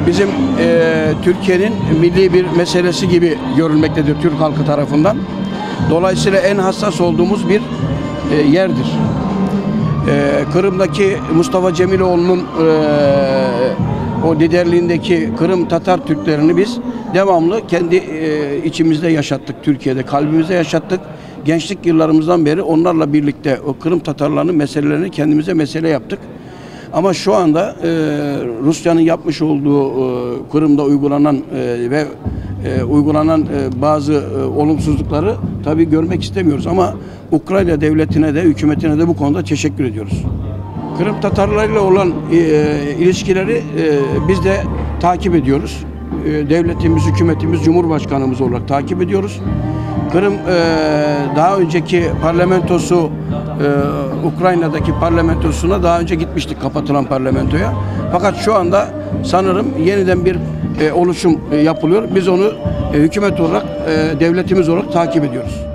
bizim Türkiye'nin milli bir meselesi gibi görülmektedir Türk halkı tarafından. Dolayısıyla en hassas olduğumuz bir yerdir. Kırım'daki Mustafa Cemiloğlu'nun o liderliğindeki Kırım Tatar Türklerini biz devamlı kendi içimizde yaşattık, Türkiye'de kalbimizde yaşattık. Gençlik yıllarımızdan beri onlarla birlikte o Kırım Tatarlarının meselelerini kendimize mesele yaptık. Ama şu anda Rusya'nın yapmış olduğu Kırım'da uygulanan bazı olumsuzlukları tabii görmek istemiyoruz. Ama Ukrayna devletine de, hükümetine de bu konuda teşekkür ediyoruz. Kırım Tatarlarıyla olan ilişkileri biz de takip ediyoruz. Devletimiz, hükümetimiz, Cumhurbaşkanımız olarak takip ediyoruz. Kırım daha önceki parlamentosu, Ukrayna'daki parlamentosuna daha önce gitmiştik, kapatılan parlamentoya. Fakat şu anda sanırım yeniden bir oluşum yapılıyor. Biz onu hükümet olarak, devletimiz olarak takip ediyoruz.